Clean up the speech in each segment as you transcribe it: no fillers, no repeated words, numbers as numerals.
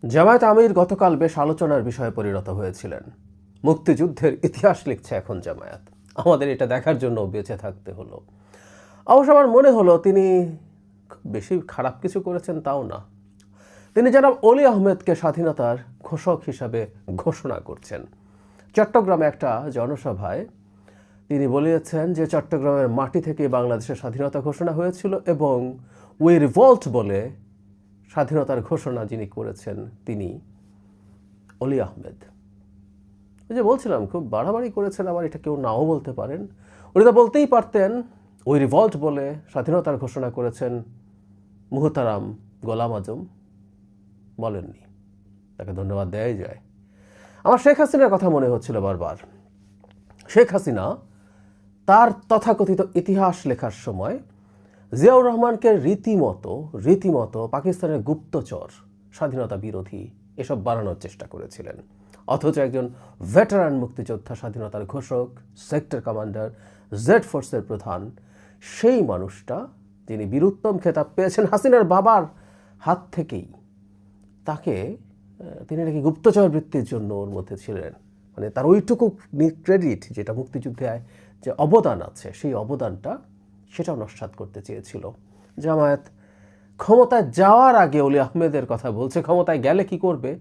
জামায়াত আমির গতকাল বেশ আলোচনার বিষয়ে পরিণত হয়েছিলেন। মুক্তিযুদ্ধের ইতিহাস লিখছে এখন জামায়াত। আমাদের এটা দেখার জন্য বেঁচে থাকতে হলো। অবশ্য আমার মনে হলো তিনি খুব বেশি খারাপ কিছু করেছেন তাও না। তিনি জনাব অলি আহমেদকে স্বাধীনতার ঘোষক হিসাবে ঘোষণা করছেন। চট্টগ্রামে একটা জনসভায় তিনি বলেছেন যে চট্টগ্রামের মাটি থেকে বাংলাদেশের স্বাধীনতা ঘোষণা হয়েছিল এবং উই রিভল্ট বলে স্বাধীনতার ঘোষণা যিনি করেছেন তিনি অলি আহমেদ। ওই যে বলছিলাম খুব বাড়াবাড়ি করেছেন, আবার এটা কেউ নাও বলতে পারেন। উনি তো বলতেই পারতেন উই রিভল্ট বলে স্বাধীনতার ঘোষণা করেছেন মুহতারাম গোলাম আজম, বলেননি। তাকে ধন্যবাদ দেওয়াই যায়। আমার শেখ হাসিনার কথা মনে হচ্ছিল বারবার। শেখ হাসিনা তার তথাকথিত ইতিহাস লেখার সময় জিয়াউর রহমানকে রীতিমতো পাকিস্তানের গুপ্তচর, স্বাধীনতা বিরোধী এসব বানানোর চেষ্টা করেছিলেন। অথচ একজন ভেটারান মুক্তিযোদ্ধা, স্বাধীনতার ঘোষক, সেক্টর কমান্ডার, জেড ফোর্সের প্রধান, সেই মানুষটা যিনি বীরুত্তম খেতাব পেয়েছেন হাসিনার বাবার হাত থেকেই, তাকে তিনি নাকি গুপ্তচর বৃত্তির জন্য ওর মধ্যে ছিলেন। মানে তার ওইটুকু ক্রেডিট যেটা মুক্তিযুদ্ধে যে অবদান আছে, সেই অবদানটা সেটাও নস্যাৎ করতে চেয়েছিল জামায়াত। ক্ষমতায় যাওয়ার আগে অলি আহমেদের কথা বলছে, ক্ষমতায় গেলে কি করবে,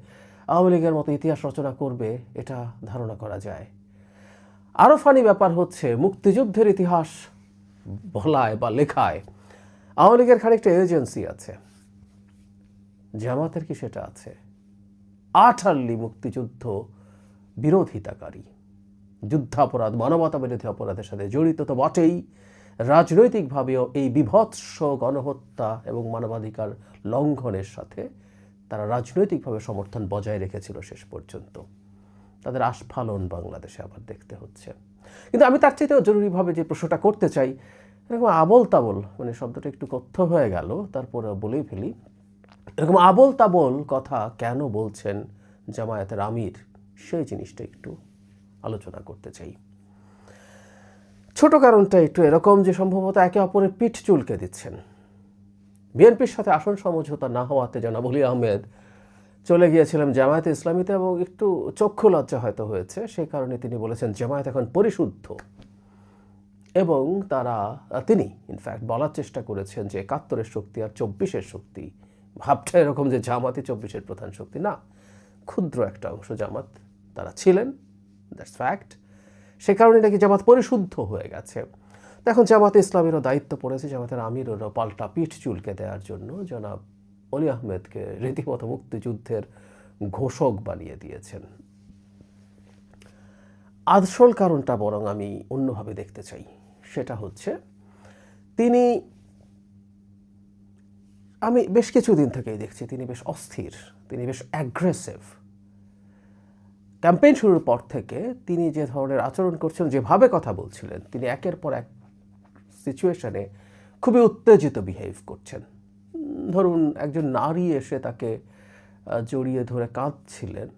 আওয়ামী লীগের মতো ইতিহাস রচনা করবে, এটা ধারণা করা যায়। আরও ফানি ব্যাপার হচ্ছে মুক্তিযুদ্ধের ইতিহাস বলায় বা লেখায় আওয়ামী লীগের খানিকটা এজেন্সি আছে, জামাতের কি সেটা আছে? আঠারলি মুক্তিযুদ্ধ বিরোধিতাকারী, যুদ্ধাপরাধ, মানবতা বিরোধী অপরাধের সাথে জড়িত তো বটেই, রাজনৈতিকভাবেও এই বিভৎস গণহত্যা এবং মানবাধিকার লঙ্ঘনের সাথে তারা রাজনৈতিকভাবে সমর্থন বজায় রেখেছিল শেষ পর্যন্ত। তাদের আস্ফালন বাংলাদেশে আবার দেখতে হচ্ছে। কিন্তু আমি তার চাইতেও জরুরিভাবে যে প্রশ্নটা করতে চাই, এরকম আবল তাবল, মানে শব্দটা একটু কথ্য হয়ে গেল, তারপরে বলেই ফেলি, এরকম আবল তাবল কথা কেন বলছেন জামায়াতের আমির, সেই জিনিসটা একটু আলোচনা করতে চাই। ছোট কারণটা একটু এরকম যে সম্ভবত একে অপরের পিঠ চুলকে দিচ্ছেন। বিএনপির সাথে আসন সমঝোতা না হওয়াতে জনাব অলি আহমেদ চলে গিয়েছিলেন জামায়াতে ইসলামীতে এবং একটু চক্ষু লজ্জা হয়তো হয়েছে, সেই কারণে তিনি বলেছেন জামায়াত এখন পরিশুদ্ধ। এবং তিনি ইনফ্যাক্ট বলার চেষ্টা করেছেন যে ৭১-এর শক্তি আর ২৪-এর শক্তি, ভাবটা এরকম যে জামাতই ২৪-এর প্রধান শক্তি না, ক্ষুদ্র একটা অংশ জামাত তারা ছিলেন, দ্যাটস ফ্যাক্ট। সে কারণে নাকি জামাত পরিশুদ্ধ হয়ে গেছে। এখন জামাতে ইসলামীরও দায়িত্ব পড়েছে, জামাতের আমিরেরও পাল্টা পিঠ চুলকে দেওয়ার জন্য জনাব অলি আহমেদকে রীতিমতো মুক্তিযুদ্ধের ঘোষক বানিয়ে দিয়েছেন। আসল কারণটা বরং আমি অন্যভাবে দেখতে চাই। সেটা হচ্ছে আমি বেশ কিছুদিন থেকেই দেখছি তিনি বেশ অস্থির, তিনি বেশ অ্যাগ্রেসিভ। ক্যাম্পেইন শুরুর পর থেকে তিনি যে ধরনের আচরণ করছেন, যেভাবে কথা বলছিলেন, তিনি একের পর এক সিচুয়েশনে খুবই উত্তেজিত বিহেভ করছেন। ধরুন একজন নারী এসে তাকে জড়িয়ে ধরে কাঁদছিলেন,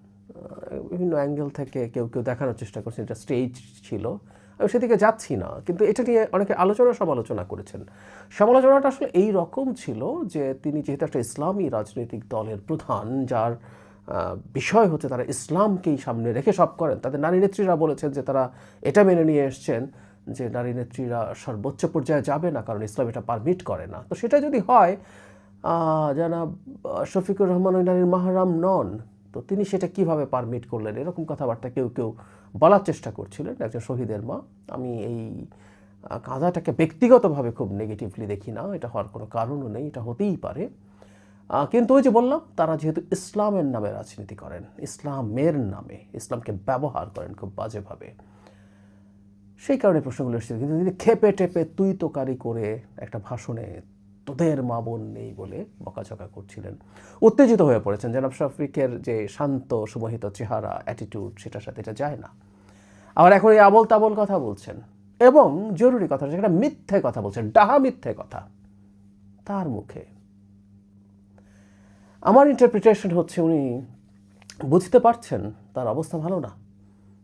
বিভিন্ন অ্যাঙ্গেল থেকে কেউ দেখানোর চেষ্টা করছেন এটা স্টেজ ছিল, আমি সেদিকে যাচ্ছি না, কিন্তু এটা নিয়ে অনেকে সমালোচনা করেছেন। সমালোচনাটা আসলে এই রকম ছিল যে তিনি যেহেতু একটা ইসলামী রাজনৈতিক দলের প্রধান, যার বিষয় হচ্ছে তারা ইসলামকেই সামনে রেখে সব করেন, তাদের নারী নেত্রীরা বলেছেন যে তারা এটা মেনে নিয়ে এসছেন যে নারী নেত্রীরা সর্বোচ্চ পর্যায়ে যাবে না, কারণ ইসলাম এটা পারমিট করে না। তো সেটা যদি হয়, জনাব শফিকুর রহমান ওই নারীর মাহরাম নন, তো তিনি সেটা কিভাবে পারমিট করলেন, এরকম কথাবার্তা কেউ বলার চেষ্টা করছিলেন। একজন শহীদের মা, আমি এই কাঁদাটাকে ব্যক্তিগতভাবে খুব নেগেটিভলি দেখি না, এটা হওয়ার কোনো কারণও নেই, এটা হতেই পারে। কিন্তু ওই যে বললাম, তারা যেহেতু ইসলামের নামে রাজনীতি করেন, ইসলামের নামে ইসলামকে ব্যবহার করেন খুব বাজেভাবে, সেই কারণে প্রশ্নগুলো এসেছিল। কিন্তু তিনি খেপে টেপে তুই তোকারি করে একটা ভাষণে তোদের মা বোন নেই বলে বকাঝকা করছিলেন, উত্তেজিত হয়ে পড়েছেন। জনাব শফিকের যে শান্ত সুমোহিত চেহারা, অ্যাটিটিউড, সেটার সাথে এটা যায় না। আবার এখন এই আবল তাবল কথা বলছেন, এবং জরুরি কথা, যেটা মিথ্যে কথা বলছেন, ডাহা মিথ্যে কথা তার মুখে। আমার ইন্টারপ্রিটেশন হচ্ছে উনি বুঝতে পারছেন তার অবস্থা ভালো না।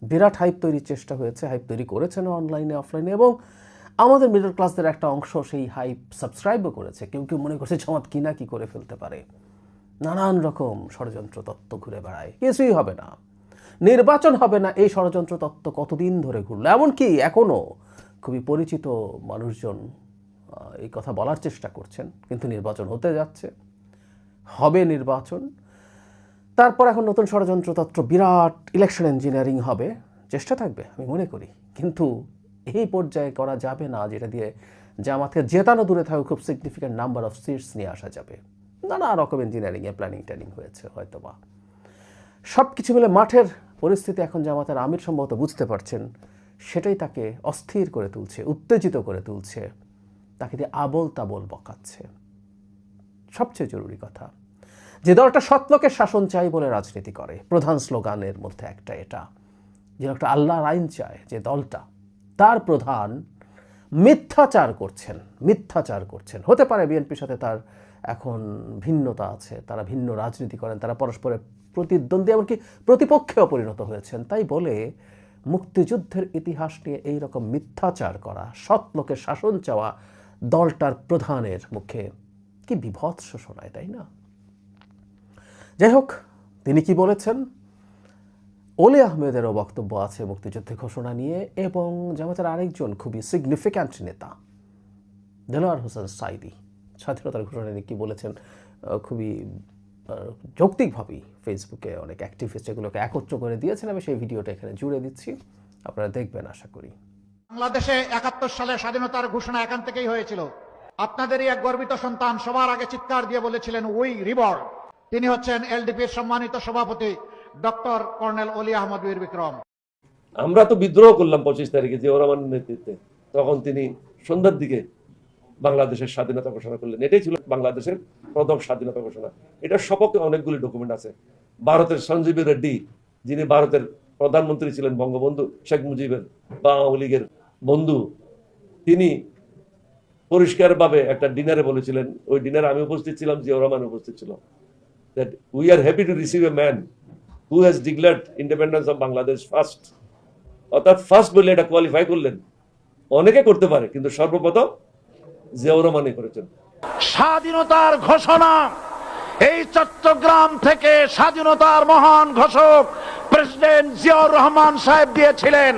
বিরাট হাইপ তৈরির চেষ্টা হয়েছে, হাইপ তৈরি করেছেন অনলাইনে অফলাইনে, এবং আমাদের মিডল ক্লাসদের একটা অংশ সেই হাইপ সাবস্ক্রাইবও করেছে। কেউ মনে করছে জামাত কি না কি করে ফেলতে পারে। নানান রকম ষড়যন্ত্র তত্ত্ব ঘুরে বেড়ায়, কিছুই হবে না, নির্বাচন হবে না, এই ষড়যন্ত্র তত্ত্ব কতদিন ধরে ঘুরলো। এমনকি এখনও খুবই পরিচিত মানুষজন এই কথা বলার চেষ্টা করছেন, কিন্তু নির্বাচন হতে যাচ্ছে, হবে নির্বাচন, তারপর এখন নতুন ষড়যন্ত্র তত্ত্ব, বিরাট ইলেকশন ইঞ্জিনিয়ারিং হবে, চেষ্টা থাকবে আমি মনে করি। কিন্তু এই পর্যায়ে করা যাবে না যেটা দিয়ে জামাতকে জেতানো দূরে থাকবে, খুব সিগনিফিক্যান্ট নাম্বার অফ সিটস নিয়ে আসা যাবে। নানা রকম ইঞ্জিনিয়ারিংয়ে প্ল্যানিং ট্যানিং হয়েছে হয়তো বা। সব কিছু মিলে মাঠের পরিস্থিতি এখন জামাতের আমির সম্ভবত বুঝতে পারছেন, সেটাই তাকে অস্থির করে তুলছে, উত্তেজিত করে তুলছে, তাকে দিয়ে আবোল তাবোল বকাচ্ছে। সবচেয়ে জরুরি কথা, যে দলটা সৎলোকের শাসন চাই বলে রাজনীতি করে, প্রধান স্লোগানের মধ্যে একটা এটা, যে একটা আল্লাহর আইন চায়, যে দলটা, তার প্রধান মিথ্যাচার করছেন। হতে পারে বিএনপির সাথে তার এখন ভিন্নতা আছে, তারা ভিন্ন রাজনীতি করেন, তারা পরস্পরের প্রতিদ্বন্দ্বী, এমনকি প্রতিপক্ষেও পরিণত হয়েছেন, তাই বলে মুক্তিযুদ্ধের ইতিহাস নিয়ে এই রকম মিথ্যাচার করা, সৎ লোকের শাসন চাওয়া দলটার প্রধানের মুখে কি বিভৎস শোনায়, তাই না? যাই হোক, তিনি কি বলেছেন, ওলি আহমেদেরও বক্তব্য আছে মুক্তিযুদ্ধের ঘোষণা নিয়ে, এবং জামাতের আরেকজন খুবই সিগনিফিক্যান্ট নেতা দেলোয়ার হোসেন সাঈদী স্বাধীনতার ঘোষণা নিয়ে কি বলেছেন, খুবই যৌক্তিকভাবেই ফেসবুকে অনেক অ্যাক্টিভিস্ট এগুলোকে একত্র করে দিয়েছেন। আমি সেই ভিডিওটা এখানে জুড়ে দিচ্ছি, আপনারা দেখবেন আশা করি। বাংলাদেশে ৭১ সালে স্বাধীনতার ঘোষণা এখান থেকেই হয়েছিল। আপনাদেরই এক গর্বিত সন্তান সবার আগে চিৎকার দিয়ে বলেছিলেন উই রিবর্ন। তিনি হচ্ছেন এলডিপির সম্মানিত সভাপতি ডক্টর কর্নেল অলি আহমদ বীর বিক্রম। আমরা তো বিদ্রোহ করলাম 25 তারিখে জিয়াউর রহমানের নেতৃত্বে, তখন তিনি সন্ধ্যার দিকে বাংলাদেশের স্বাধীনতা ঘোষণা করলেন। এটাই ছিল বাংলাদেশের প্রথম স্বাধীনতা ঘোষণা। এটার সপক্ষে অনেকগুলি ডকুমেন্ট আছে। ভারতের সঞ্জীবী রেড্ডি, যিনি ভারতের প্রধানমন্ত্রী ছিলেন, বঙ্গবন্ধু শেখ মুজিবের বা আওয়ামী লীগের বন্ধু, তিনি পরিষ্কারভাবে একটা ডিনারে বলেছিলেন, ওই ডিনারে আমি উপস্থিত ছিলাম, জিয়াউর রহমান উপস্থিত ছিল, that we are happy to receive a man who has declared independence of Bangladesh first. অর্থাৎ ফার্স্ট বলে এটা কোয়ালিফাই করলেন, অনেকে করতে পারে, কিন্তু সর্বপ্রথম জিয়াউর রহমানই করেছেন। স্বাধীনতার ঘোষণা এই চট্টগ্রাম থেকে স্বাধীনতার মহান ঘোষক প্রেসিডেন্ট জিয়াউর রহমান সাহেব দিয়েছিলেন।